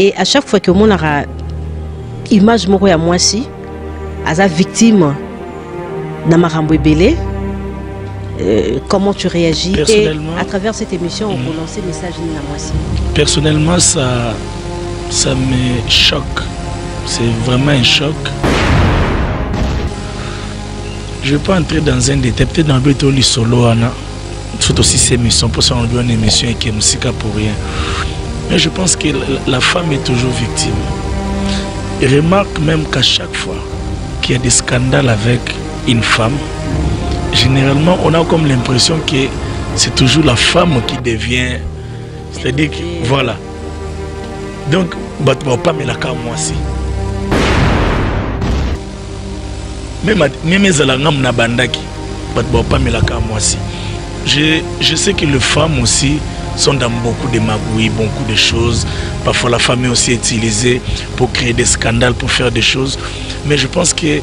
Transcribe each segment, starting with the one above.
Et à chaque fois que mon a image moko ya mwasi aza victime na makambo ebele, comment tu réagis? Et à travers cette émission, on peut lancer message na mwasi. Personnellement, ça me choque. C'est vraiment un choc. Je ne vais pas entrer dans un détail. Peut-être dans le béton solo, il faut aussi ces émissions. Pour ça, on doit une émission qui est musique pour rien. Mais je pense que la femme est toujours victime. Et remarque même qu'à chaque fois qu'il y a des scandales avec une femme, généralement, on a comme l'impression que c'est toujours la femme qui devient. C'est-à-dire que, voilà. Donc, pas mais la cas moi aussi. Même les alangam na bandaki, pas mais la cas moi aussi. Je sais que les femmes aussi sont dans beaucoup de magouilles, beaucoup de choses. Parfois la femme est aussi utilisée pour créer des scandales, pour faire des choses. Mais je pense que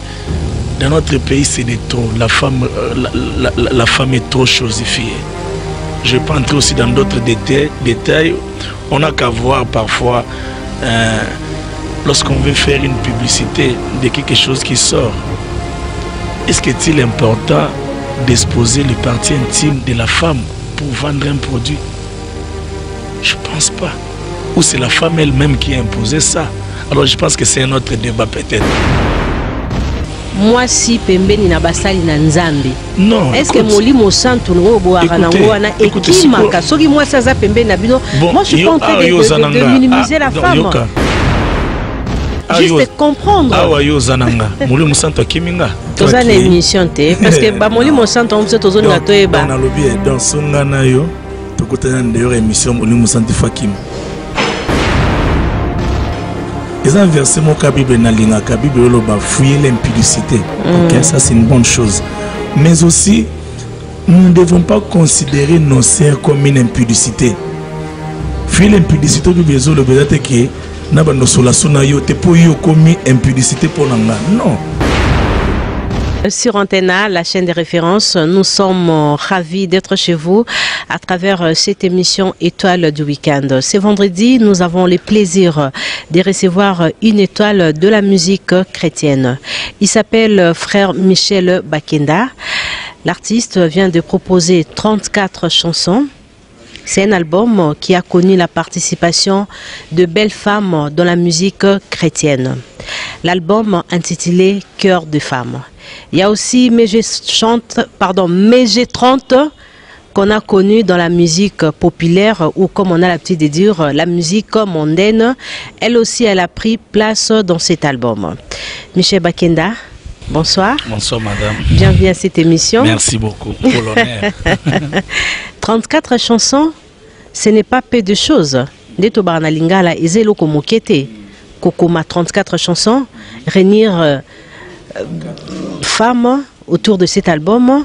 dans notre pays, c'est de trop. La femme est trop chosifiée. Je peux entrer aussi dans d'autres détails. On n'a qu'à voir parfois, lorsqu'on veut faire une publicité de quelque chose qui sort, est-ce qu'il est important d'exposer les parties intimes de la femme pour vendre un produit? Je ne pense pas. Ou c'est la femme elle-même qui a imposé ça? Alors je pense que c'est un autre débat peut-être. Moi si pembeni na basali na nzambe. Non. Est-ce que molimo santo ngo boaka na ngwana ekimaka soki moi ça za pembeni na bino? Moi je suis en train de minimiser la femme. Juste comprendre. Ah ouais yo zananga. Molimo santo kiminga. Toza na émission te parce que ba molimo santo on se tozo na toyeba. Na lobby dans songana yo tokutana ndayo émission molimo santo fakim. Ils ont inversé mon Bible dans la Bible, ils ont fouillé l'impudicité. Okay, ça c'est une bonne chose. Mais aussi, nous ne devons pas considérer nos sœurs comme une impudicité. Fouiller l'impudicité du besoin, le besoin est que nous avons commis impudicité pour nous. Non. Sur Antena, la chaîne des références, nous sommes ravis d'être chez vous à travers cette émission Étoile du week-end. Ce vendredi, nous avons le plaisir de recevoir une étoile de la musique chrétienne. Il s'appelle Frère Michel Bakenda. L'artiste vient de proposer 34 chansons. C'est un album qui a connu la participation de belles femmes dans la musique chrétienne. L'album intitulé Cœur de femme. Il y a aussi Méger 30 qu'on a connu dans la musique populaire ou comme on a l'habitude de dire la musique mondaine. Elle aussi elle a pris place dans cet album. Michel Bakenda, bonsoir. Bonsoir madame. Bienvenue à cette émission. Merci beaucoup pour l'honneur. 34 chansons, ce n'est pas peu de choses. Neto Barnalingala Ezelo Komokete Kokoma 34 chansons, réunir femmes autour de cet album,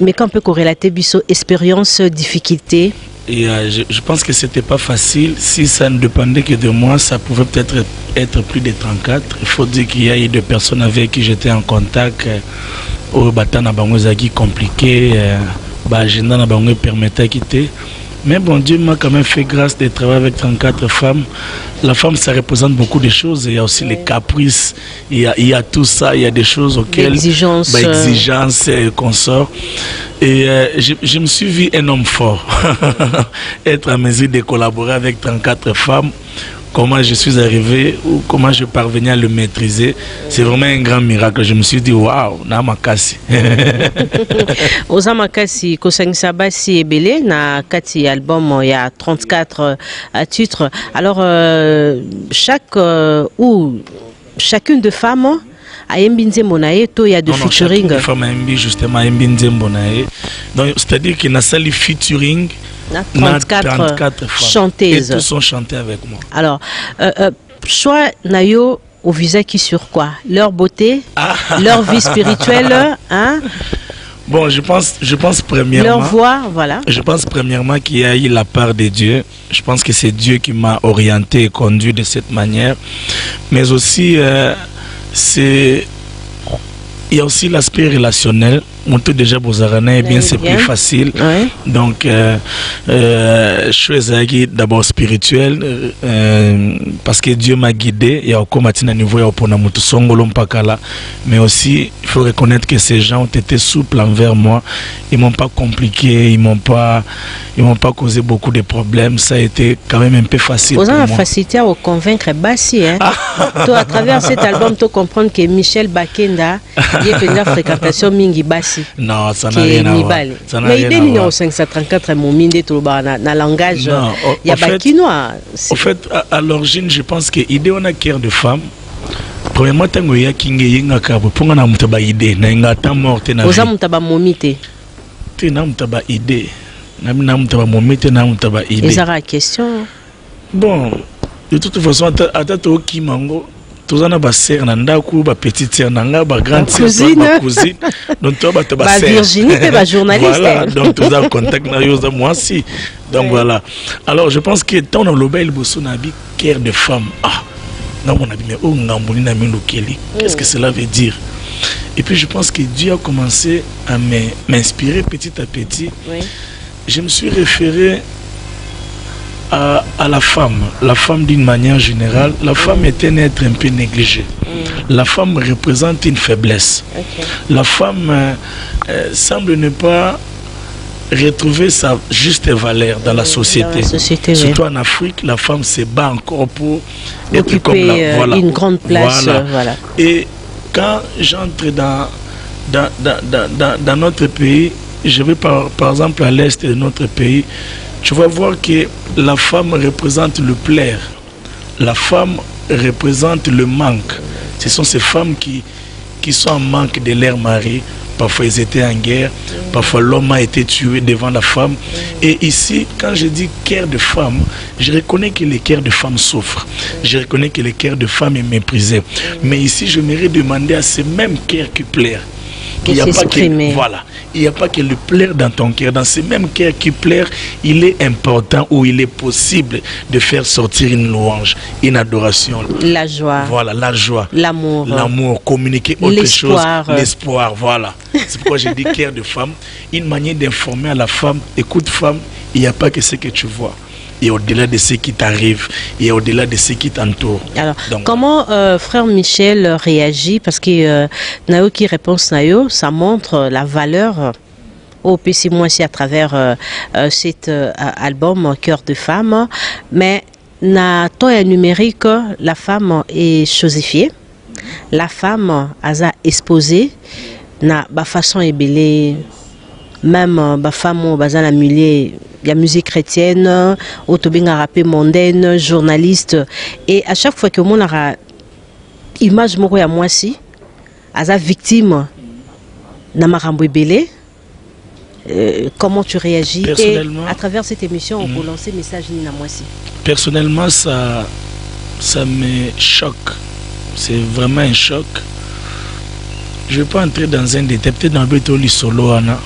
mais qu'on peut corrélater biso expérience, difficulté. Et je pense que c'était pas facile. Si ça ne dépendait que de moi, ça pouvait peut-être être plus de 34. Il faut dire qu'il y a eu des personnes avec qui j'étais en contact. Au Batana Bangozaki compliqué, l'agenda na bango permettait quitter. Mais bon, Dieu m'a quand même fait grâce de travailler avec 34 femmes. La femme, ça représente beaucoup de choses. Il y a aussi les caprices, il y a tout ça, il y a des choses auxquelles... Exigences et consorts. Et je me suis vu un homme fort. Être à mesure de collaborer avec 34 femmes. Comment je suis arrivé ou comment je parvenais à le maîtriser, c'est vraiment un grand miracle. Je me suis dit, waouh, Namakasi. Ozamakasi, Kosangisa Basi et Belé, na kati album, il y a 34 titres. Alors, chacune de femmes, à Mbinze Monae, il y a de featuring. Chaque femme a justement Mbinze Monae. Donc, c'est-à-dire qu'il y a un featuring. 34 chanteuses. Et tous sont chantés avec moi. Alors, choix Nayo au visage qui sur quoi? Leur beauté, leur vie spirituelle, hein? Bon, je pense premièrement... Leur voix, voilà. Je pense premièrement qu'il y a eu la part de Dieu. Je pense que c'est Dieu qui m'a orienté et conduit de cette manière. Mais aussi, il y a aussi l'aspect relationnel. monter déjà Bozarana, bien c'est plus facile. Ouais. Donc, chose d'abord spirituelle, parce que Dieu m'a guidé. Il y a encore maintenant niveau mais aussi il faut reconnaître que ces gens ont été souples envers moi. Ils m'ont pas compliqué, ils m'ont pas causé beaucoup de problèmes. Ça a été quand même un peu facile. Vous avez la facilité à convaincre Bassi, hein? Toi, à travers cet album, tu comprends que Michel Bakenda, il y a une fréquentation mingi Bassi. Non, ça n'a rien à voir. Mais il est au 534 mominde tout na langage. Il y a Bakinois. En fait, à l'origine, je pense que l'idée on a cœur de femme. Premièrement, tango ya kinge yinga kabo ponga na mutaba idée na ngata morte na. Oza mutaba momite. Tu na mutaba idée. Na mutaba momite na mutaba idée. Et ça la question. Bon, de toute façon ata to kimango tozana ba sœur na ndaku ba petite sœur nanga ba grande sœur ba cousine. Donc toi ba ba Virginie et ba journaliste. Voilà, donc tu as contact na yo moi aussi. Donc voilà. Alors je pense que tant on l'obéit le bosso na bi cœur de femme. Ah. Non, on a dit, mais oh, qu'est-ce que cela veut dire? Et puis je pense que Dieu a commencé à m'inspirer petit à petit. Oui. Je me suis référé à la femme d'une manière générale. La femme est un être un peu négligé. La femme représente une faiblesse. Okay. La femme semble ne pas retrouver sa juste valeur dans la société. Surtout en Afrique, la femme se bat encore pour occuper être comme la, voilà, une grande place. Voilà. Et quand j'entre dans notre pays, je vais par exemple à l'est de notre pays, tu vas voir que la femme représente le plaire. La femme représente le manque. Ce sont ces femmes qui sont en manque de leur mari. Parfois ils étaient en guerre, parfois l'homme a été tué devant la femme. Et ici, quand je dis cœur de femme, je reconnais que le cœur de femme souffre. Je reconnais que le cœur de femme est méprisé. Mais ici, je m'aimerais demander à ce même cœur qui plaire. Il n'y a pas que, voilà, il n'y a pas que le plaire dans ton cœur. Dans ce même cœur qui plaire, il est important ou il est possible de faire sortir une louange, une adoration. La joie. Voilà, la joie. L'amour. L'amour, communiquer autre chose. L'espoir, voilà. C'est pourquoi j'ai dit cœur de femme. Une manière d'informer à la femme, écoute femme, il n'y a pas que ce que tu vois. Et au-delà de ce qui t'arrive, et au-delà de ce qui t'entoure. Alors, donc, comment frère Michel réagit? Parce que Nayo qui répond Nayo, ça montre la valeur au PC moi aussi à travers cet album Cœur de femme. Mais na toya numérique, la femme est chosifiée, la femme a exposé, na ba façon ébélée, même ba femme au bazan la milieu. Il y a musique chrétienne, autobinga rappé mondaine, journaliste. Et à chaque fois que mon a image moko ya moi si, aza victime na marambo belé, comment tu réagis? Et à travers cette émission, on peut lancer message ni na moi si. Personnellement, ça me choque. C'est vraiment un choc. Je ne vais pas entrer dans un détail, peut-être dans le bétoli solo, Anna.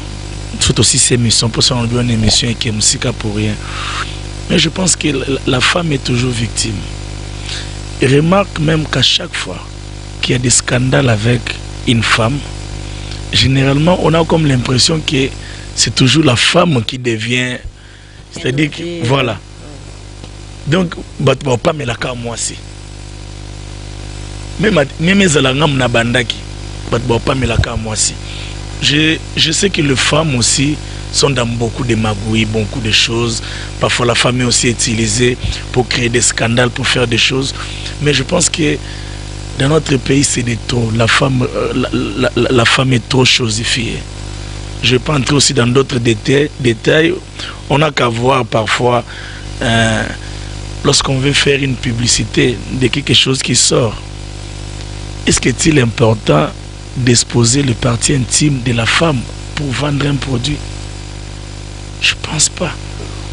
Tout aussi ces émissions, pour ça on doit une émission qui est musique pour rien. Mais je pense que la femme est toujours victime. Et remarque même qu'à chaque fois qu'il y a des scandales avec une femme, généralement on a comme l'impression que c'est toujours la femme qui devient, c'est-à-dire que voilà. Donc pas mais la cas moi aussi. Même les alangam na bandaki, pas mais la cas moi aussi. Je sais que les femmes aussi sont dans beaucoup de magouilles, beaucoup de choses. Parfois la femme est aussi utilisée pour créer des scandales, pour faire des choses. Mais je pense que dans notre pays, c'est des trop. La femme est trop chosifiée. Je ne vais pas entrer aussi dans d'autres détails. On n'a qu'à voir parfois, lorsqu'on veut faire une publicité de quelque chose qui sort, est-ce que c'est important d'exposer le parti intime de la femme pour vendre un produit? Je ne pense pas.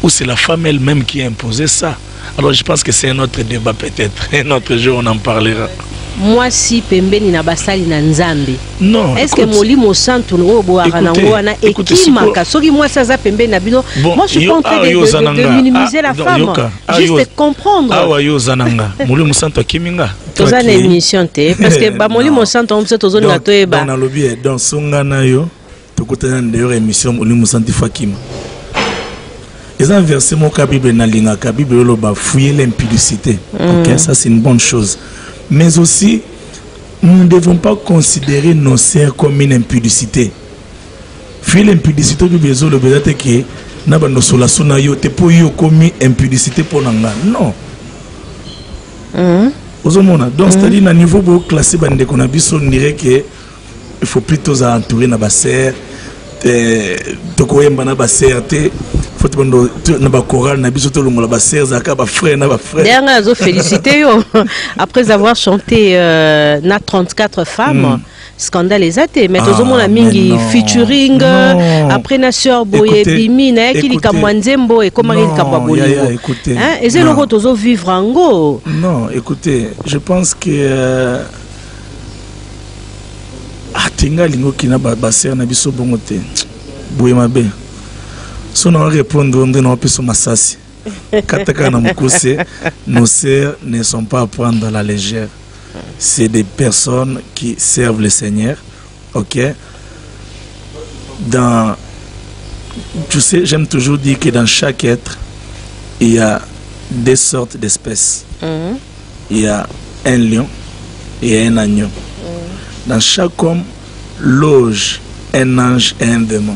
Ou c'est la femme elle-même qui a imposé ça. Alors je pense que c'est un autre débat peut-être. Un autre jour on en parlera. Moi si pembeni na basali na nzambe. Non. Est-ce que molimo santo no boara na wana ekimaka soki moi ça za pembeni na bino. Moi je suis pas en train de minimiser la femme. Juste comprendre. Ah wa yo zananga. Molimo santo kiminga. Toza na émission te parce que ba molimo santo on sait tozoni na toyeba. Dans le lobby dans sungana yo. tokotana d'ailleurs émission Olimu Santi Fakima. Et ça verset mon Bible na lingaka Bible lo ba fouiller l'impudicité. OK, ça c'est une bonne chose. Mais aussi nous ne devons pas considérer nos sœurs comme une impudicité. Fuir l'impudicité du besoin le besoin que na ba no sola sona yo te po yo comme impudicité pour nanga. Non. Donc c'est-à-dire na niveau beau classé bande qu'on a biso on dirait que il faut plutôt entourer na ba sœur to koyemba na ba sœur te faut na ba chorale na biso to longola ba sœur zaka ba frère na ba frère. Dernière zo félicité yo après avoir chanté na 34 femmes. Scandale exacté mais tout le monde a mingi featuring après na sœur boye bimi na ki kamwanzembo et comment il kababoli hein et c'est le rotozo vivre ango. Non, écoutez, je pense que atinga lingo kina ba sœur na biso bongote boye mabe so na répondre on na peso masasi kataka na mukose nos sœurs ne sont pas à prendre à la légère. C'est des personnes qui servent le Seigneur, ok. Tu sais, j'aime toujours dire que dans chaque être, il y a deux sortes d'espèces. Il y a un lion et un agneau. Dans chaque homme, loge un ange et un démon.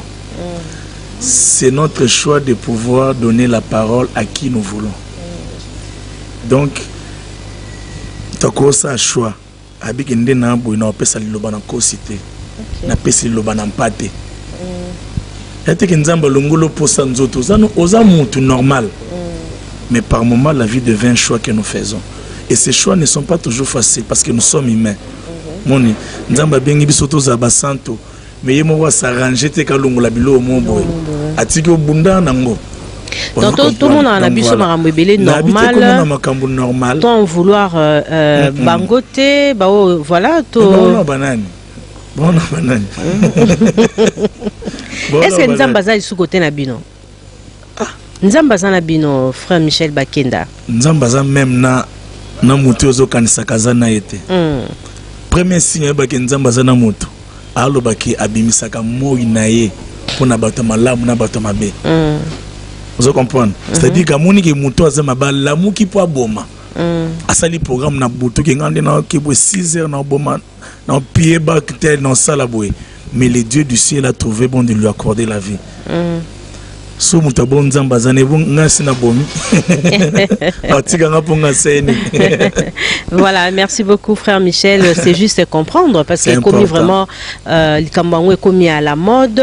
C'est notre choix de pouvoir donner la parole à qui nous voulons. Donc, takosa choix abiki ndena boy na pesa liloba na kosite na pesa liloba na mpate yate ke nzamba longolo posa nzoto zano oza mutu normal mais par moment la vie devient un choix que nous faisons et ces choix ne sont pas toujours faciles parce que nous sommes humains moni nzamba bengi bisoto za basanto mais yemo wa s'arranger te ka longola bilo mo boy atiki obunda nango. Donc tout le monde a un makambo ebele normal sans vouloir bangoter voilà tout bon banane est-ce que nzamba za isu côté na bino nzamba za na bino frère Michel Bakenda nzamba za même na mutu ozo kanisa kaza na ete premier signe ba ke nzamba za na mutu alo ba ki abimisaka moi na ye pona bato malamu na bato mabe. Vous comprenez? C'est-à-dire que mon équipe moto a zama la mou qui peut aboma. Asali programme na buto qui ngande na qui 6 heures na aboma na pied bas tel dans ça la boue. Mais le Dieu du ciel a trouvé bon de lui accorder la vie. So mutabon nzamba zane bon ngasi na bomi. Atika nga ponga sene. Voilà, merci beaucoup frère Michel, c'est juste comprendre parce que comme vraiment likambango est commis à la mode,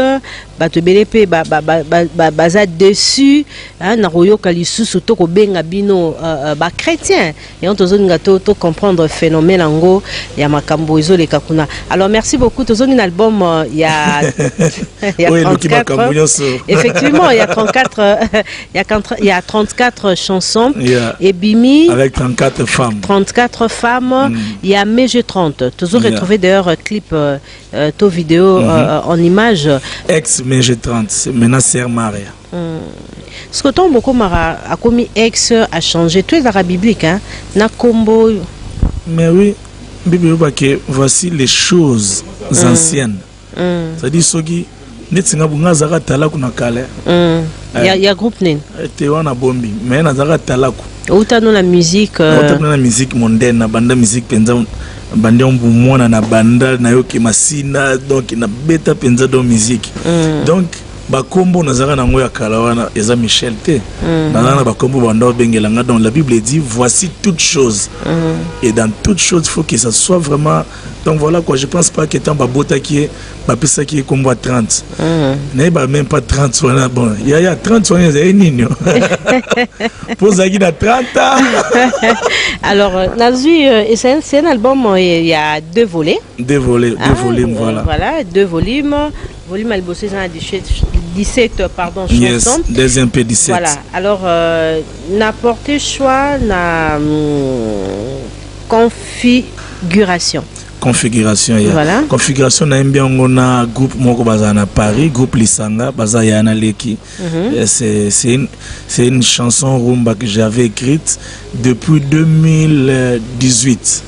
bato belepe baza dessus na royo kalisusu to ko benga bino ba chrétien et on tozoninga to comprendre phénomène ango ya makambo ezoleka kuna. Alors merci beaucoup tozoni album il y a 34 effectivement il y a 34 chansons et Bimi avec 34 femmes il y a Mege 30 toujours retrouvé d'ailleurs clip to vidéo en images ex Mege 30 maintenant c'est Maria. Ce que ton beaucoup mara a commis ex a changé tout est biblique hein na combo. Mais oui Bible que voici les choses anciennes. Ça dit sogi netinga bunga zaka talaku na kale. Ya groupe nen. Te wana bombi mais na zaka talaku. Autant dans la musique la musique mondaine na banda musique penza bande ombu mona na banda na yoki masina donc na beta penza do musique. Donc ba kombo na zaka nango ya kala wana eza Michel te. Na ba kombo banda bengelanga donc la Bible dit voici toutes choses. Et dans toutes choses il faut que ça soit vraiment. Donc voilà quoi, je pense pas que tant babota qui est bapesa qui est comme 30. N'est même pas 30 voilà bon, il y a 30 soins et nino. Pour ça qui a 30 ans. Alors Nazui c'est un album il y a 2 volets. 2 volumes voilà. Voilà, 2 volumes. Volume elle bossé dans 17 pardon chansons. Yes, deuxième P17. Voilà. Alors n'a porté choix na configuration. Voilà. Configuration na bien on a groupe moko bazana Paris, groupe Lisanga bazayana leki. C'est une chanson rumba que j'avais écrite depuis 2018.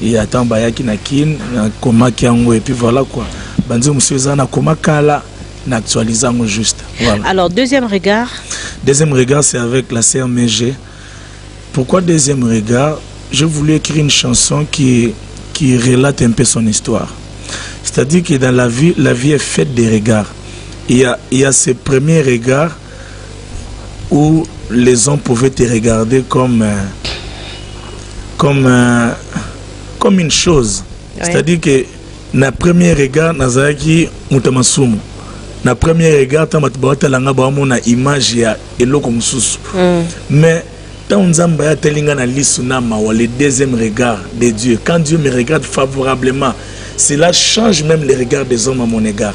Et attends bayaki na kin na koma kiango et puis voilà quoi. Banzo monsieur zana koma kala n'actualisant juste. Voilà. Alors, deuxième regard? Deuxième regard, c'est avec la sœur Mégé. Pourquoi deuxième regard? Je voulais écrire une chanson qui relate un peu son histoire. C'est-à-dire que dans la vie est faite des regards. Il y a ces premiers regards où les hommes pouvaient te regarder comme une chose. Oui. C'est-à-dire que na premier regard nazaki mutamasumu. Na premier regard tamatbata langa ba mona image ya eloko mususu. Mais tant nzamba ya telinga na lisuna mawa le deuxième regard de Dieu. Quand Dieu me regarde favorablement, cela change même les regards des hommes à mon égard.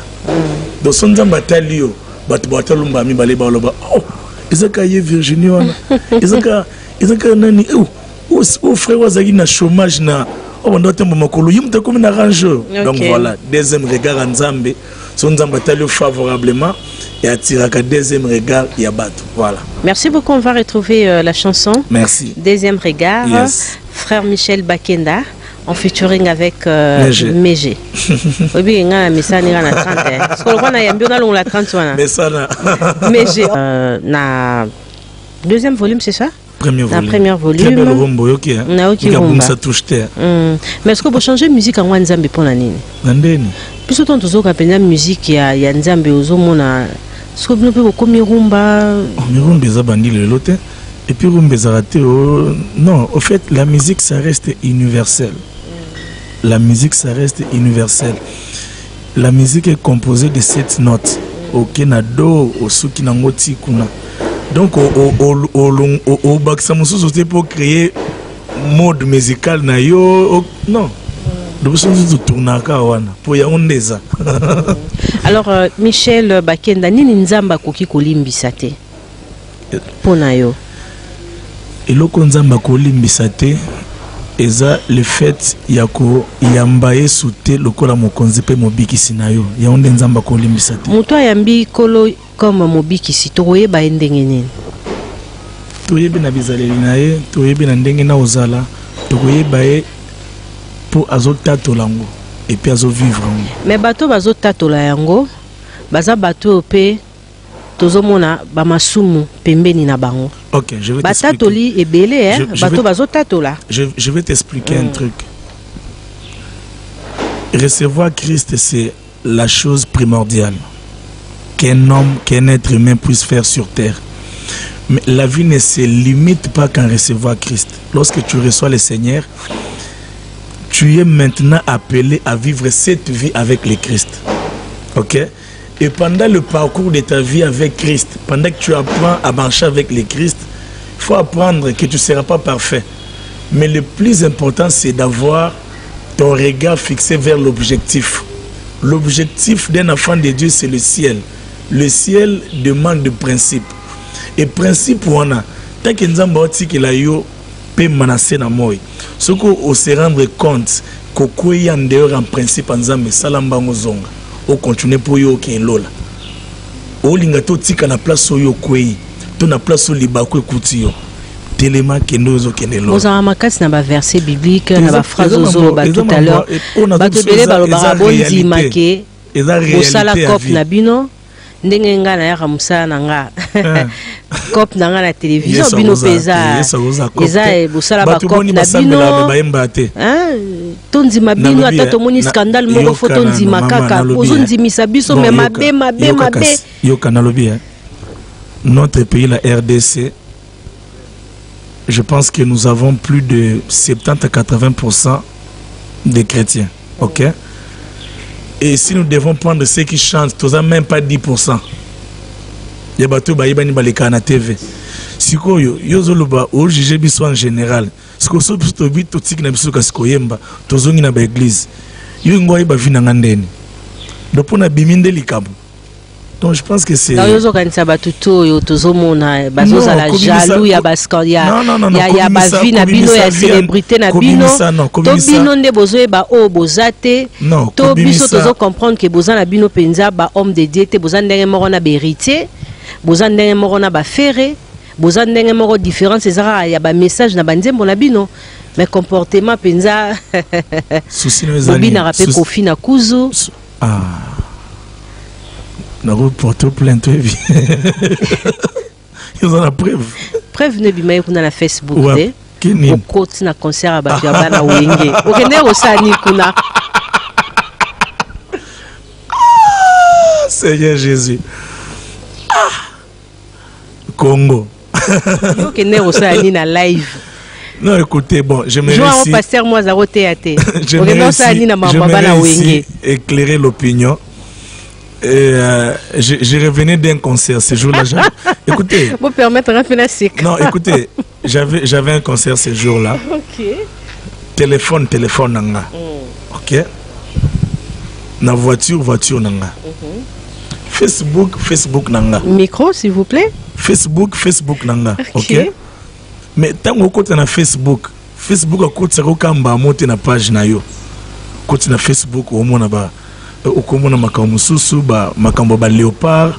Donc son nzamba talio batbata lumba mi bale ba loba. Oh, ezaka ye Virginie wana. Ezaka nani oh frère wazaki na chômage na on doit être makolo yimta comme na rangeur. Donc voilà, deuxième regard en Nzambe, son Nzamba talio favorablement et attira qu'à deuxième regard Yabato. Voilà. Merci beaucoup, on va retrouver la chanson. Merci. Deuxième regard, yes. Frère Michel Bakenda en featuring avec Mégé. Oui, on a mis ça na 30. Parce qu'on a yambio na la 30 wana. Mais ça na Mégé na deuxième volume, c'est ça? Premier volume. La première volume. Très belle rumba, ok. Ça touche terre. Mais est-ce que vous changez musique en Nzambe pour la nini? Nandeni. Puis autant tous autres appellent musique ya Nzambe aux homona. Est-ce que vous pouvez comme rumba? Rumba ça bandi le lote. Et puis rumba ça raté. Non, au fait la musique ça reste universel. La musique ça reste universel. La musique est composée de 7 notes. Ok na do, au suki na ngoti kuna. Donc au Baksamusu c'était pour créer mode musical na yo non. Donc ça nous tourner wana pour ya ondeza. Alors Michel Bakenda nini nzamba koki kolimbisa te pona yo. Eloko nzamba kolimbisa te eza le fait yako yambaye soute lokola mokonzi pe mobikisi na yo ya onde nzamba kolimbisa te. Muto yambi kolo comme mobikisi toyeba ndenge nini? Toyebi na bizaleli na ye, toyebi na ndenge na ozala, toyeba ye pour azotatola yango et puis azovivre yango. Mais bato bazotatola yango, baza bato pe tozomona ba masumu pembeni na bango. OK, je vais t'expliquer. Batatoli ebele hein, bato bazotatola. Je vais t'expliquer un truc. Recevoir Christ c'est la chose primordiale qu'un homme, qu'un être humain puisse faire sur terre. Mais la vie ne se limite pas qu'à recevoir Christ. Lorsque tu reçois le Seigneur, tu es maintenant appelé à vivre cette vie avec le Christ. Ok? Et pendant le parcours de ta vie avec Christ, pendant que tu apprends à marcher avec le Christ, il faut apprendre que tu ne seras pas parfait. Mais le plus important, c'est d'avoir ton regard fixé vers l'objectif. L'objectif d'un enfant de Dieu, c'est le ciel. Le ciel demande de principe. Et principe, on a, tant que nous avons dit que la yo peut menacer na moi, ce qu'on se rendre compte que y a en dehors en principe en Zambie, salamba ngozonga, on continue pour yo qui est lola. O lingato tika na place yo kwei, to na place libako ekuti yo. Tellement que nous okende lola. Vous avez makasi na ba verset biblique, na ba phrase ozo ba tout à l'heure. Ba to bele ba ba bondi make. Osala cop na bino. Ndenge nga na ya musala na nga cop na nga na télévision bino peza eza bosala ba cop na bino tondi mabino ata tomoni scandale moko photo ndima kaka ozondimisa biso mais mabe yo kanalobi notre pays la RDC je pense que nous avons plus de 70 à 80% de chrétiens. OK? Et si nous devons prendre ceux qui chantent, tu n'as même pas 10%. Il y a des gens qui ont TV. Si vous avez jugé en général, si vous avez vu tout ce qui est dans l'église, vous avez vu donc on a biminde likabu. Donc je pense que c'est non yo zokanisa batuto yo tozomona bazoza la jaloux ya baskandia ya bavi na bino ya célébrité na bino to bino nde bozoe ba o bozate to biso tozo comprendre que boza na bino penza ba homme de Dieu te boza ndenge moko na héritier boza ndenge moko na ba ferré boza ndenge moko différence ezara ya ba message na banzembo na bino mais comportement penza souci no ezali bina rapé kofi na kuzu Nous portons plainte. Ils ont la preuve. Preuve ne bima kuna na Facebook ouais. de. Au côté na concert à batu abana wenge. Okende osani kuna. Seigneur Jésus. Congo. Okende osani na live. Non, écoutez, bon, je me remercie. Pasteur moi zaro théâtre. Je me éclairer l'opinion. Et je revenais d'un concert ce jour-là. Écoutez. Vous permettre de faire la non, écoutez, j'avais un concert ce jour-là. Ok. Téléphone nanga. Ok. Na voiture nanga. Facebook nanga. Micro, s'il vous plaît. Facebook nanga. Ok. Mais tant que na Facebook a côté kamba monter na page na yo. Côté na Facebook au moins ba okomona makambo susu ba makambo ba léopard.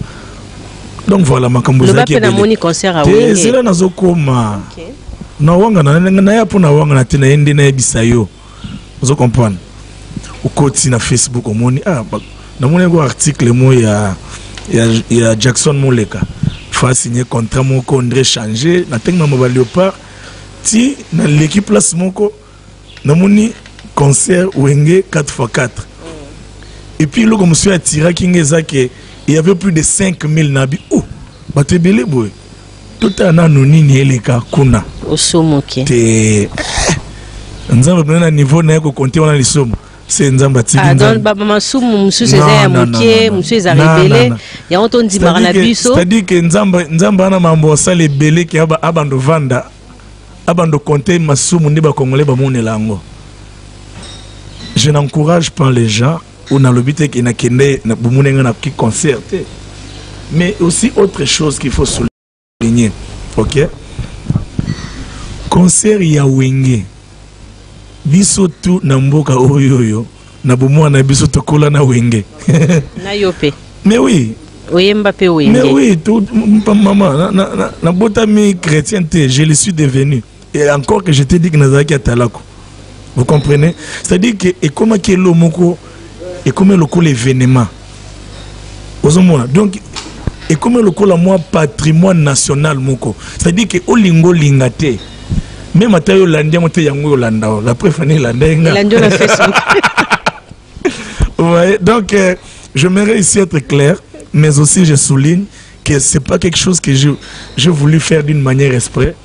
Donc voilà makambo zaki. Le moni concert a wenge. Zela nazokoma. OK. Na wanga na ya pona wanga na tena ende na ebisa yo. Vous comprenez? Au côté na Facebook au moni na moni go article mo ya Jackson Moleka. Faut signer contrat moko André changer na teng na ba léopard ti na l'équipe place moko na moni concert wenge 4x4. Et puis, le monsieur a tiré qu'il y avait plus de 5000 nabi. Oh, bah t'es belé, boy. Tout un an, nous n'y est les kuna. Au somme, ok. Nous avons un niveau n'a qu'au compter, on a les sommes. C'est un zamba tigre. Ah, donc, maman somme, monsieur Césaire a moqué, monsieur a révélé. Il y a entendu dire Maranabiso. C'est-à-dire que Nzamba n'a pas ça les belés qui a abandonné Vanda. Abandonné compter ma somme, n'est pas congolais, bah mon élango. Je n'encourage pas les gens. On a le but qu'il y a un concert. Mais aussi autre chose qu'il faut souligner. Ok? Concert ya wenge. Biso tu na mboka oyoyo. Na bomo na biso tokola na wenge. Na yope. Mais oui. Oui, Mbappé wenge. Mais oui, tout maman na botami chrétienté, je le suis devenu. Et encore que je t'ai dit que nazaki atalako. Vous comprenez? C'est-à-dire que et comment que l'omoko et comme le coup l'événement. Donc, et comme le coup la moi patrimoine national moko. C'est-à-dire que Olingo lingate. Même à taille Hollanda, monte yango Hollanda. La préférée Hollanda. Hollanda Facebook. Ouais, donc j'aimerais ici être clair, mais aussi je souligne que c'est pas quelque chose que j'ai voulu faire d'une manière exprès,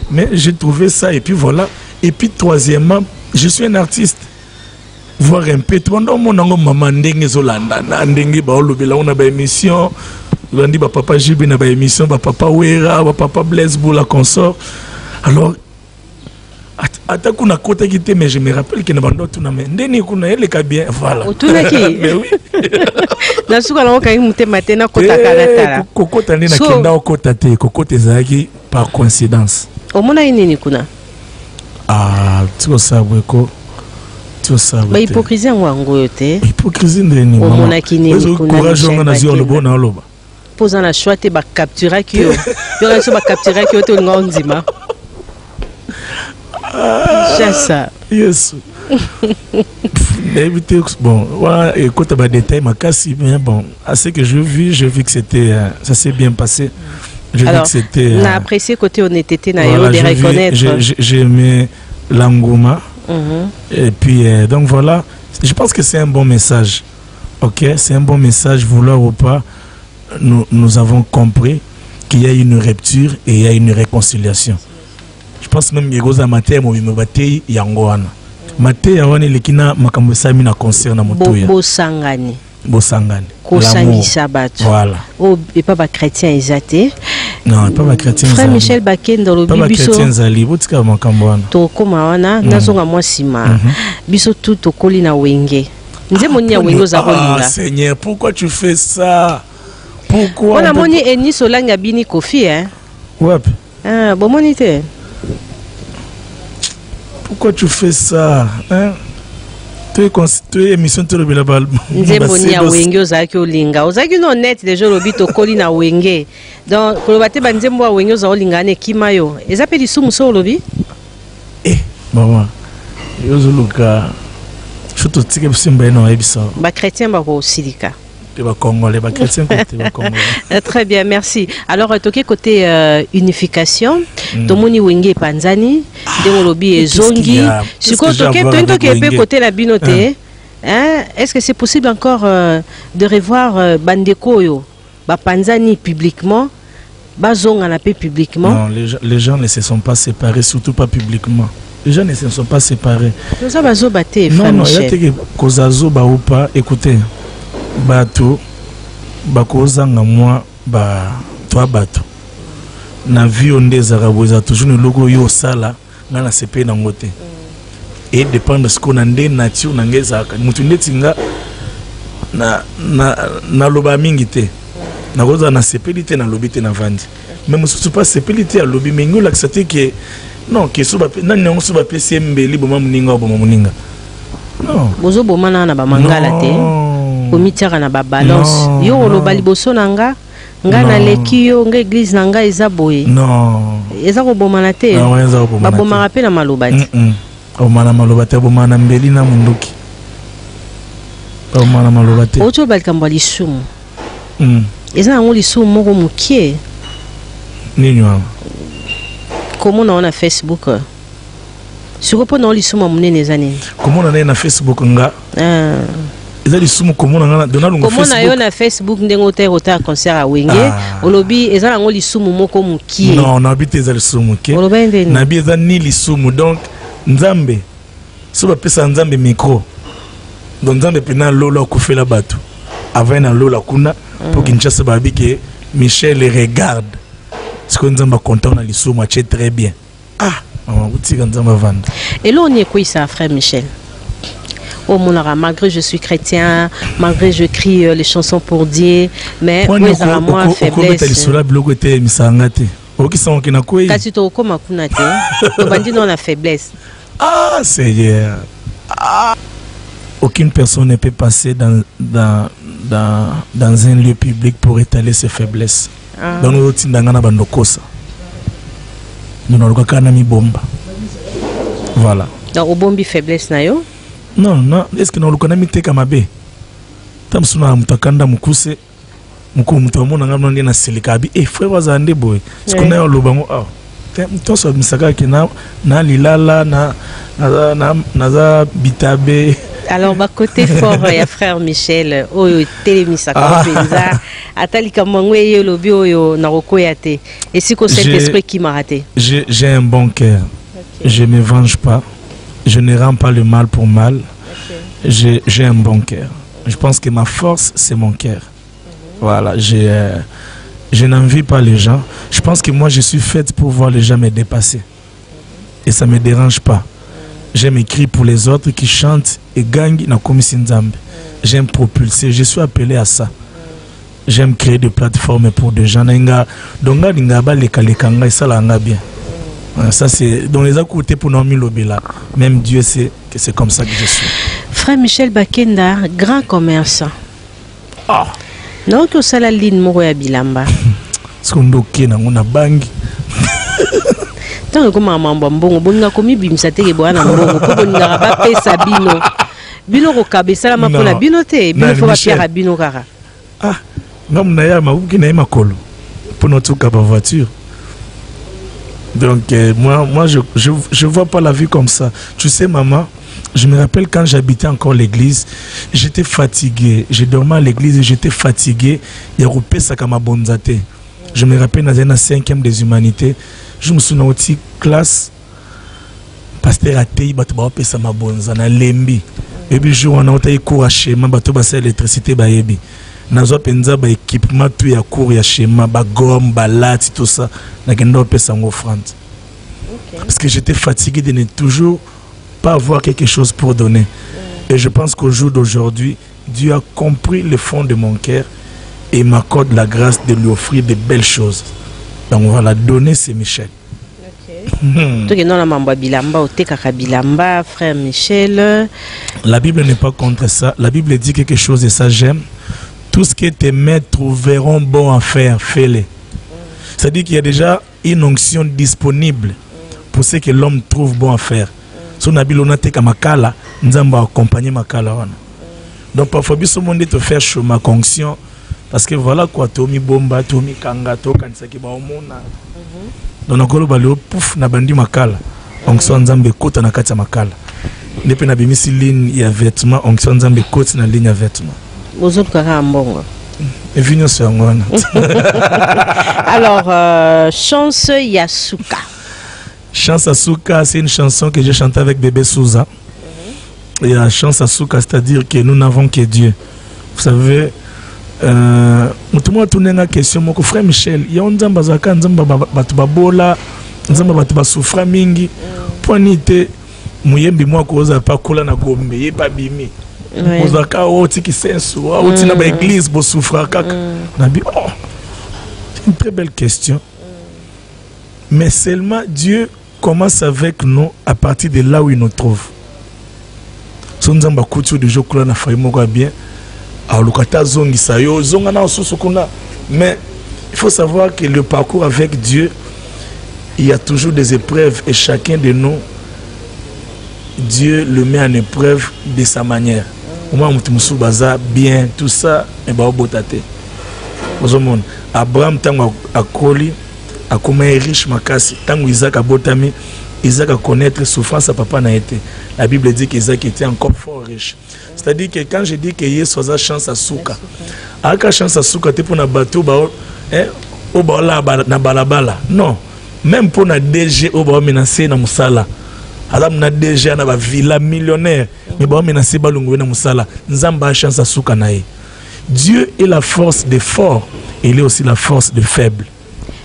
mais j'ai trouvé ça et puis voilà. Et puis troisièmement, je suis un artiste. Voir un peu tout le monde maman ndenge zolanda ndenge ba olobela on a ba émission lundi ba papa Jibi na ba émission ba papa Wera ba papa Blaise Boula consort alors ata kuna kota kité mais je me rappelle que na bando tuna mais ndeni kuna ele ka bien voilà otuna ki mais oui na suka la okai mutema tena kota kalatala kokota ndena kenda okota te kokota ezaki par coïncidence omona nini kuna tu sais ko ba hypocrisie ngwango yote hypocrisie ndeni omona kinini kuna courage on a zio lobo na loba posa na choix te ba capturer ki yo yo so ba capturer ki yo te ngondima ça yes bon voilà écoute ba détail ma casse mais bon à ce que j'ai vu que c'était ça s'est bien passé. Je alors vu que c'était on a apprécié côté honnêteté na yo de reconnaître j'ai aimé l'engouement. Et puis, donc voilà, je pense que c'est un bon message. Ok, c'est un bon message, vouloir ou pas. Nous avons compris qu'il y a une rupture et il y a une réconciliation. Je pense même que les amateurs m'ont battu yangoana. Maté yawane lekina makambo sami na concert na motoya. Bosangani. Bosangani. Kosangisa batu. Voilà. Oh, et pas chrétien exaté. Non, pas chrétien. Frère Michel Bakendo lo biso. Pas chrétien zali, botika makambo wana. To koma wana nazonga mwasima. Biso tout to koli na wenge. Nze moni ya wenge za kolinga. Ah Seigneur, pourquoi tu fais ça? Pourquoi? On a moni eni solanga bini kofi hein. Ouais. Ah, bon monité. Pourquoi tu fais ça? Hein? Tu es émission de la balle. Nzemboni ya wenge ozaki olinga. Ozaki no net déjà lobito koli na wenge. Donc kolobate ba nzembo wa wenge oza olinga ne kimayo. Eza pe lisumu so lobi? Maman. Yozuluka. Chuto tike simba eno ebisa. Ba chrétien ba ko silika. côté congolais, les chrétiens côté congolais. Très bien, merci. Alors, côté unification, Tomoni Wenge Panzani, Demolobi et Zongi. Si côté la binote, est-ce que c'est possible encore de revoir Bandekoyo, Panzani publiquement, Bazong en appel publiquement? Non, les gens ne se sont pas séparés, surtout pas publiquement. Les gens ne se sont pas séparés. Nous avons battu, frère non, Michel. Il y a que Kozazo ba ou pas, écoutez, bateau, bakozanga moi, toi bateau. Na vie on des arabes, toujours le logo yo sala, na na sepe na ngote. Et dépend de ce qu'on a ndé nature na ngezaka. Mutu netinga na loba mingite. Na goza na sepelité na lobite na vandi. Même si tu pas sepelité à lobi mingo l'accepter que non, que ce soit non, ce soit PCMB libre mamuninga ou mamuninga. Non. Bozo bomana na ba mangala te. Komitira na ba balance. Yo lo baliboso nanga, nga na lekio, nga église nanga ezaboye. Non. Eza ko bomana te. Non, eza ko bomana. Ba bomara pe na malobati. O mana malobati bomana mbeli na munduki. O mana malobati. Oto balkambo lisumu. Eza ngo lisumu moko mukie. Nini wana? Comment on a Facebook? Sur quoi on a lisumé mon nez? Comment on a na Facebook nga? Ils ont lisumé comment on a donné le Facebook? Comment on a na Facebook n'engote rota concert à Wenge? Olobi ils ont lisumé moko mukie. Non, on habite ils ont lisumé mukie. Nabi ils ont ni lisumé donc nzambe. Si on peut nzambe micro. Donc nzambe pena lolo kufe la batu. Avant na lola kuna pour Kinshasa babi que Michel les regarde. Ce que nous avons content dans l'issue, c'est très bien. Ah, on va vendre. Et là, on est quoi ça, frère Michel? Oh mon ara, malgré je suis chrétien, malgré je crie les chansons pour Dieu, mais moi faiblesse. Ah, Seigneur. Aucune personne ne peut passer dans un lieu public pour étaler ses faiblesses. Dans nos routines d'angana bandokosa. Nous n'avons qu'à nami bomba. Voilà. Dans au bombi faiblesse na yo? Non, non. Est-ce que nous avons mis te kamabe? Tam suna mutakanda mukuse. Muku mutamona ngam na silikabi. Eh frère wazande boy. Ce qu'on a au lobango ah. Toi so misaka ki na lilala na bitabe. Alors, côté fort, il y a frère Michel, Oyo Télémisa, Penza, Atali Kamangwe, Lobi, Oyo Narokoyate. Et c'est cet esprit qui m'a raté. J'ai un bon cœur. Je ne me venge pas. Je ne rends pas le mal pour mal. J'ai un bon cœur. Je pense que ma force, c'est mon cœur. Voilà, je n'envie pas les gens. Je pense que moi, je suis faite pour voir les gens me dépasser. Et ça ne me dérange pas. J'aime écrire pour les autres qui chantent et gagnent dans Commission Nzambe. J'aime propulser, je suis appelé à ça. J'aime créer des plateformes pour des gens. Donc, bien. Ça, c'est dans les côtés pour nous là. Même Dieu sait que c'est comme ça que je suis. Frère Michel Bakenda, grand commerçant. Ah. Non, que ça la ligne Moroya Bilamba. Ce qu'on doit on a bang. Tant que maman bongo bonga komi bimsate ke boana bongo ko bonga ba pesa bino bino ko kabesa la mapola bino te bino fo ba pierre bino kara ah ngam na ya mabuki na makolo pour notre voiture. Donc moi je vois pas la vie comme ça. Tu sais maman, je me rappelle quand j'habitais encore l'église, j'étais fatigué, je dormais à l'église et j'étais fatigué, il y a repesa kama bonzate. Je me rappelle dans la 5e des humanités. Je me suis dans une classe. Pasteur Atei, Batouba Pesa Mabonza, na Lembi. Et puis, on a eu cours à schéma, Batouba Pesa électricité, Bayebi. Nazo Penza, équipement, tout y a cours à schéma, gomme, balati, tout ça. Na Gendo Pesa en offrande. Parce que j'étais fatigué de ne toujours pas avoir quelque chose pour donner. Et je pense qu'au jour d'aujourd'hui, Dieu a compris le fond de mon cœur et m'accorde la grâce de lui offrir de belles choses. Donc on va la donner, c'est Michel. Frère Michel. La Bible n'est pas contre ça. La Bible dit quelque chose et ça j'aime. Tout ce que tes maîtres trouveront bon à faire, fais-le. C'est-à-dire qu'il y a déjà une onction disponible pour ce que l'homme trouve bon à faire. Si on a bilonate comme Makala, nous allons accompagner Makala. Donc parfois biso monde te faire chemin conscient parce que voilà quoi tomi bomba tomi kanga to kanisa ki ba omona. Donc nakolo balio pouf na bandi makala. Onction nzambe kota na kati ya makala. Nepe na bimisi ligne ya vêtement onction nzambe kota na ligne ya vêtement. Bozo kaka mbongo. Et vino sur ngona. Alors chance Yasuka. Chance Asuka, c'est une chanson que j'ai chantée avec Bébé Souza. Et la chance Asuka, c'est-à-dire que nous n'avons que Dieu. Vous savez, tout le monde a tourné la question. Mon frère Michel, il y a un nzamba zaka nzamba batubabola, nzamba batubasufra mingi. Poinite, muyembi moi koza pa kola na gombe, ye pa bimi. Ozaka oti ki sensu, oti na ba église bo souffra kaka. Nabi, oh, c'est une très belle question. Mais seulement Dieu commence avec nous à partir de là où il nous trouve. Si nous avons bien, mais il faut savoir que le parcours avec Dieu, il y a toujours des épreuves et chacun de nous, Dieu le met en épreuve de sa manière. Bien, tout ça, et Abraham a collé. A comment est riche makasi tant Isaac a botami Isaac a connaître souffrance à papa n'a été. La Bible dit qu'Isaac était encore fort riche. C'est-à-dire que quand je dis que Yesu a chance à souka, aka chance à souka te pour na bateau ba o ba la na balabala. Non, même pour na DG o ba menacer na musala. Adam na DG na ba villa millionnaire, mais ba menacer balungu na musala. Nzamba a chance à souka nae. Dieu est la force des forts, et il est aussi la force des faibles.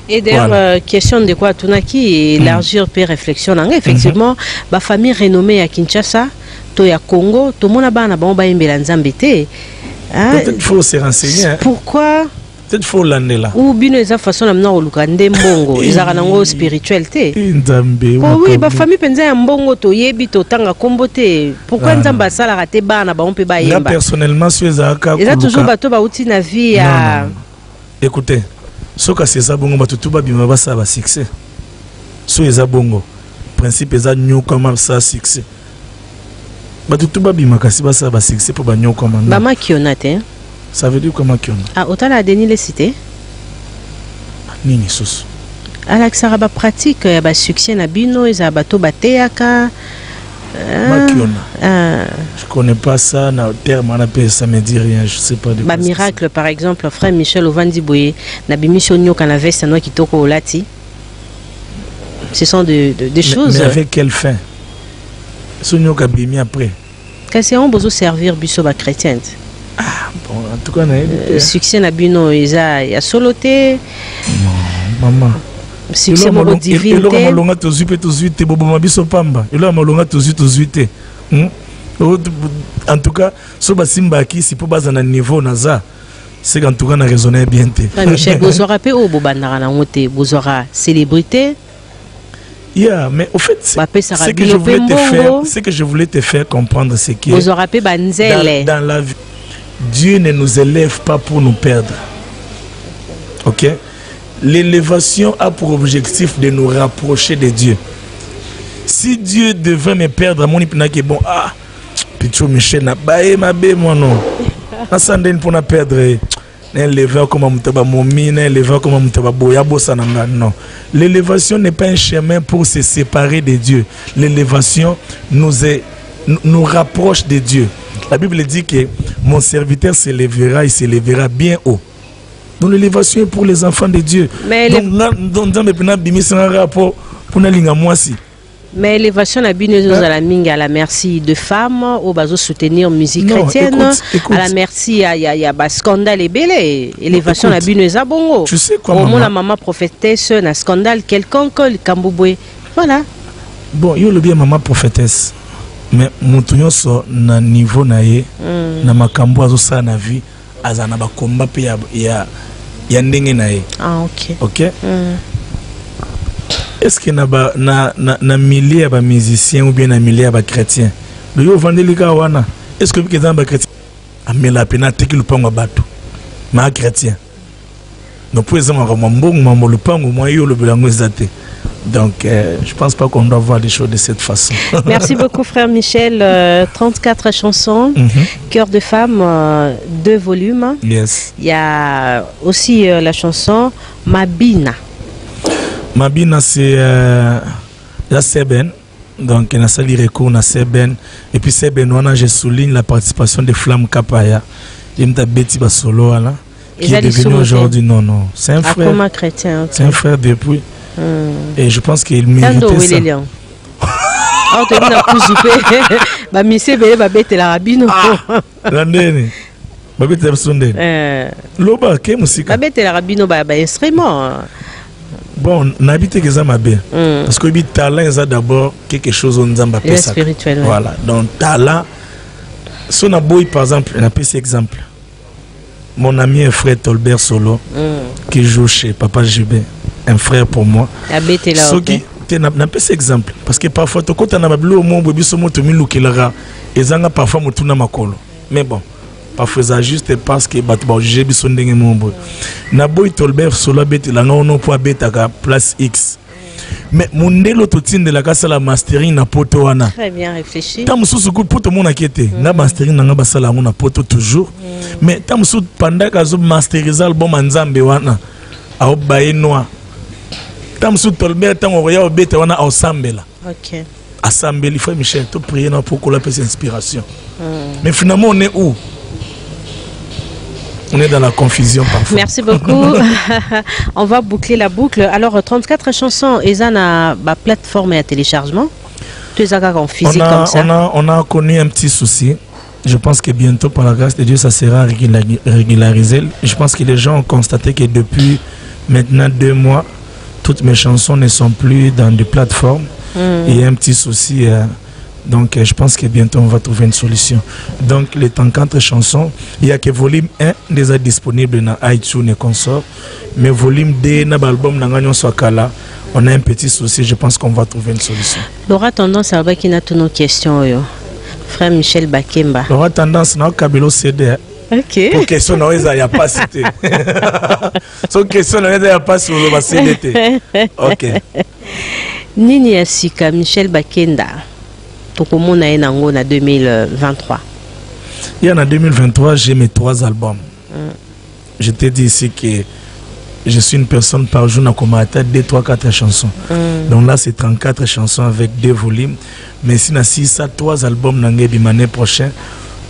Et d'ailleurs, voilà. Question de quoi Tunaki élargir peu réflexion. Effectivement, ma famille renommée à Kinshasa, Toya Congo, tout le monde a ban ba imbela nzambete. Peut-être faut se renseigner. Pourquoi? Peut-être faut l'année là. Ou bien les façon d'amener au Lukande mbongo, ils ont un spiritualité. Oui, ma famille penza mbongo to yebi to tanga kombote. Pourquoi nzamba sala raté bana ba on peut ba yemba. Là personnellement sur ezaka. Ils ont toujours bateau ba outi na vie à. Écoutez. Ce que c'est ça, bongo, tout va bien, ça va succès. Ce est bongo. Principe est new comment ça succès. Tout va bien, ça va succès pour bagno comment. Maman qui en a été. Ça veut dire comment qui en a. Ah, autant la Denis les cité. Nini sus. Alex Araba pratique, il y a succès na bino, il y a bateau bateaka. Je connais pas ça, na terme ça me dit rien, je sais pas de quoi. Miracle par exemple, frère Michel Ovandi Boye, na bimission nyo kana veste no kitoko olati. Ce sont des choses. Mais avec quelle fin? Sonyo ka bimi après. Qu'est-ce qu'on besoin servir biso ba chrétienne? Ah bon, en tout cas na succès na bino ya soloté. Non, maman. Succès mon divinité. Malonga tozupe tozuite bobo mabiso pamba. Elo malonga tozuite. En tout cas, so basimba ki si po bazana niveau naza. C'est qu'en tout cas na raisonner bien té. Michel Bozora pe o bobandara na ngote Bozora célébrité. Yeah, mais au fait, ce que je voulais te faire comprendre, c'est que dans la vie, Dieu ne nous élève pas pour nous perdre. Ok? L'élévation a pour objectif de nous rapprocher de Dieu. Si Dieu devait me perdre, mon ipinaki bon, ah, Picho Michel n'a pas ma bé, moi non. Asandine pour nous perdre. Non. L'élévation n'est pas un chemin pour se séparer de Dieu. L'élévation nous rapproche de Dieu. La Bible dit que mon serviteur s'élèvera, il s'élèvera bien haut. Donc l'élévation est pour les enfants de Dieu. Mais mais l'élévation à la minga à la merci de femmes au bazo soutenir musique chrétienne à la merci il y a scandale et belé élévation à bineza bongo. Tu sais quoi maman? La maman prophétesse na scandale quelconque Kambouboé. Voilà. Bon, yo le bien maman prophétesse. Mais montunyo so na niveau na ye na makambo azo sa na vie azana ba combat pe ya ndenge na ye. Ah OK. OK. Est-ce que na milliers de musiciens ou bien na milliers de chrétiens? Le yo vandelika wana. Est-ce que les gens chrétiens amela pena teki lupango bato? Ma chrétien. Donc pour exemple mbongo mambo lupango moi yo le belango ezate. Donc, je ne pense pas qu'on doit voir les choses de cette façon. Merci beaucoup, frère Michel. 34 chansons, Cœur de femme, 2 volumes. Yes. Il y a aussi la chanson Mabina. Mabina, c'est la Seben. Donc, il y a sali recours na Seben. Et puis, Seben, je souligne la participation de Flamme Kapaya. Il y a Betty Basolo, qui est devenu aujourd'hui. Non. C'est un frère. Chrétien. C'est un frère depuis. Et je pense qu'il méritait ça. Bon, n'habite que ça m'a bien. Parce que le talent, c'est d'abord quelque chose on a pas spirituel. Voilà. Donc, talent, si on a beau, par exemple, on a cet exemple. Mon ami et frère Tolbert Solo, qui joue chez Papa Jubé, un frère pour moi. Ce qui n'a pas cet exemple. Parce que parfois, quand on a un bleu au monde, parfois, mais bon. Parfois ça juste parce que j'ai besoin de mon boy. Naboy Tolbert Solo bête la non pour bête à place X. Mais mon délo totine de la casse la mastering na poto wana. Très bien réfléchi. Tam sous coup poto mon inquiété. Na mastering na basala on a poto toujours. Mais tam sous pendant que masteriser album Nzambe wana. A baye noir. Tam sous Tolbert tam oya bête wana ensemble là. OK. Ensemble il faut Michel to prier pour qu'on la passe inspiration. Mais finalement on est où? On est dans la confusion parfois. Merci beaucoup. On va boucler la boucle. Alors, 34 chansons, et ça a une plateforme et un téléchargement. Tout ça en physique comme ça. On a connu un petit souci. Je pense que bientôt, par la grâce de Dieu, ça sera régularisé. Je pense que les gens ont constaté que depuis maintenant 2 mois, toutes mes chansons ne sont plus dans des plateformes. Il y a un petit souci. Donc, je pense que bientôt, on va trouver une solution. Donc, les 34 chansons, il n'y a que volume 1 déjà disponible dans iTunes et consorts. Mais volume 2, dans l'album, on a un petit souci. Je pense qu'on va trouver une solution. L'aura tendance à avoir nos questions. Frère Michel Bakemba. L'aura tendance à Kabilo CD. Ok. Pour question, il n'y a pas cité. Son question, il n'y a pas sur le CD. Ok. Nini Asika, Michel Bakenda. Pour comment on a en 2023. Il y en a 2023, j'ai mes 3 albums. Je t'ai dit ici que je suis une personne par jour à atteint 2, 3, 4 chansons. Donc là, c'est 34 chansons avec 2 volumes. Mais si on ça 3 albums l'année prochaine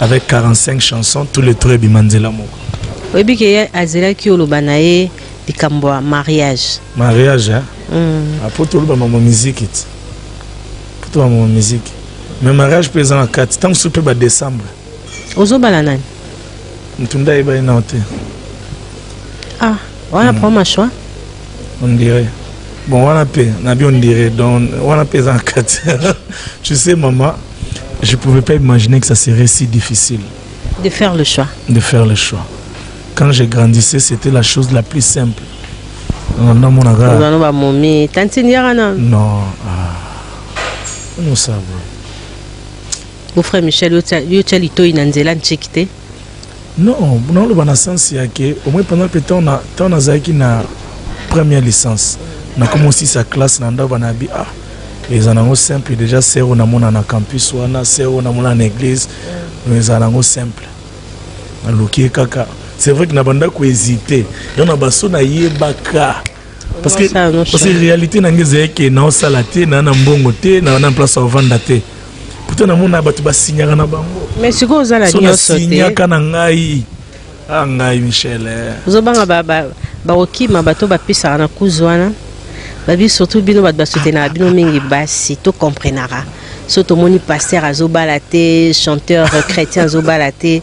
avec 45 chansons, tous les 3 bimanzela moko. Oui, bien qu'il y a Azela qui au banaye di kamboa mariage. Mariage, hein? Pour tout le monde, ma musique. Pour tout ma musique. Mais mariage présent à 4, tant que ce peut être décembre. Ozo balanan. Ntunda iba inaote. Ah, on a pas ma choix. On dirait. Bon, on a payé, on dirait. Donc, on a payé en 4. Tu sais, maman, je ne pouvais pas imaginer que ça serait si difficile. De faire le choix. De faire le choix. Quand j'ai grandissé, c'était la chose la plus simple. Non. Nous savons. Mon frère Michel, non, dans le sens, il y a que au moins pendant que on a une première licence. On a commencé sa classe, on a dit les années simples déjà c'est on a mon en campus ou on a c'est on a mon en église, les années simples. C'est vrai que n'a pas hésité. On a basso na yebaka. Parce que réalité n'a pas que na salaté na mbongo te na place au vendate. Pourtant na mona batu basinya na bango. Mais ce que vous allez dire sinya kana ngai. Ah ngai Michel. Zobanga ba okima bato ba pisa na kuzwana. Babi surtout bino bat basutena bino mingi basi to comprenara. Surtout moni pasteur azobalate, chanteur chrétien azobalate,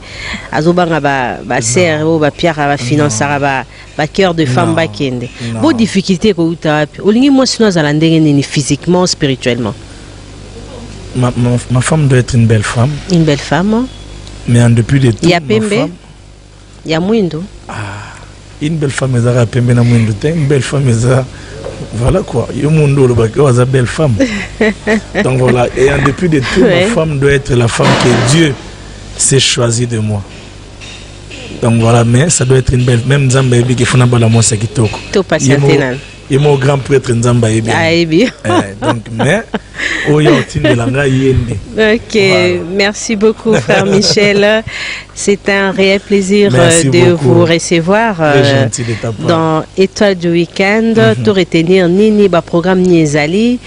azobanga ba serre ba pierre ba financera ba cœur de femme ba kende. Vos difficultés ko utapi. Olingi mo sino za ndenge ni physiquement, spirituellement. Ma femme doit être une belle femme. Une belle femme. Mais en depuis de tout. Il y a Pembe. Il y a Mwindo. Une belle femme est Pembe na Mwindo. Une belle femme est voilà quoi. Il y a une belle femme. Donc voilà. Et en depuis de tout, ma femme doit être la femme que Dieu s'est choisi de moi. Donc voilà. Mais ça doit être une belle. Même Zambébi qui fait la moi c'est kitoko. Tout patienté là. Et mon grand prêtre Nzamba est bien. Ah, bien. Donc, mais, ok, voilà. Merci beaucoup, frère Michel. C'est un réel plaisir de vous recevoir dans Étoile du Week-end. Tout retenir, Nini, programme Niezali.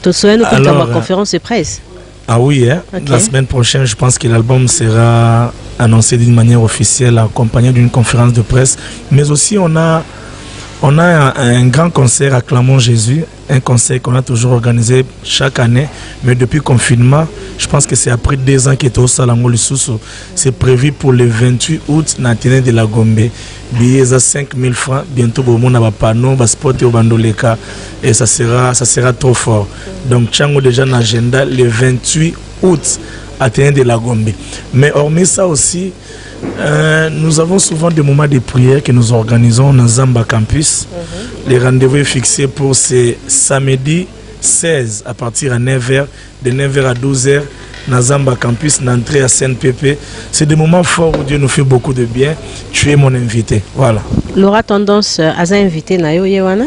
Tout ça, nous comptons ma conférence de presse. Ah oui, hein? La semaine prochaine, je pense que l'album sera annoncé d'une manière officielle, accompagné d'une conférence de presse. Mais aussi, on a un grand concert à Clermont-Jésus, un concert qu'on a toujours organisé chaque année, mais depuis le confinement, je pense que c'est après 2 ans qu'il est au Salango Lisusu. C'est prévu pour le 28 août, dans le de la Gombe. Billets à 5 000 francs, bientôt au monde va panneau, va spot au bandoleka, et ça sera trop fort. Donc, Tchango déjà dans l'agenda le 28 août à Ténin de la Gombe. Mais hormis ça aussi, nous avons souvent des moments de prière que nous organisons dans Zamba Campus. Les rendez-vous est fixé pour ce samedi 16 à partir de 9h, de 9h à 12h, dans Zamba Campus, l'entrée à CNPP. C'est des moments forts où Dieu nous fait beaucoup de bien. Tu es mon invité. Voilà. Laura tendance à s'inviter Nayo Yewana.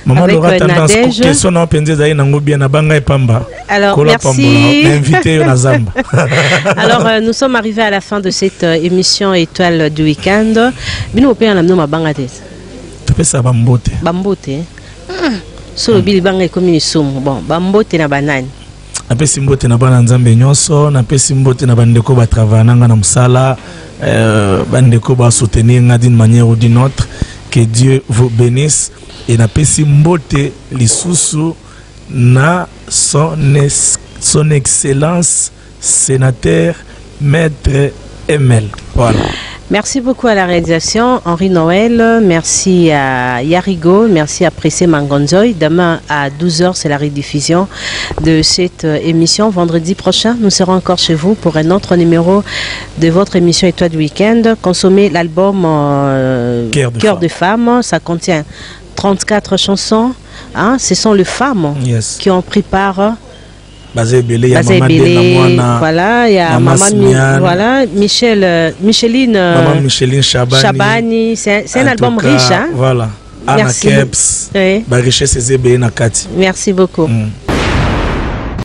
Maman Laura tendance question na penze zaï nango bien na banga epamba. Alors merci. Invité na Zamba. Alors nous sommes arrivés à la fin de cette émission Étoile du Week-end. Bino pe na ma banga te. Tu peux ça bambote. Bambote. Solo bili banga ekomi sumu. Bon, bambote na banane. Apé simbote na bana nzambe nyonso, na pe simbote na bandeko ba travailler na musala, bandeko ba soutenir nga d'une manière ou d'une autre. Que Dieu vous bénisse. Et na pesi mbote lisusu na son excellence sénateur maître Emel. Voilà. Merci beaucoup à la réalisation Henri Noël, merci à Yarigo, merci à Pressé Mangonzoy. Demain à 12h c'est la rediffusion de cette émission. Vendredi prochain nous serons encore chez vous pour un autre numéro de votre émission Étoile du Week-end. Consommez l'album Cœur de femme, ça contient 34 chansons, hein? Ce sont les femmes qui ont pris part. Voilà, il y a maman, voilà, Micheline Chabani, c'est un album riche, hein? Voilà. Merci. Anna Keps, richesse. Merci beaucoup.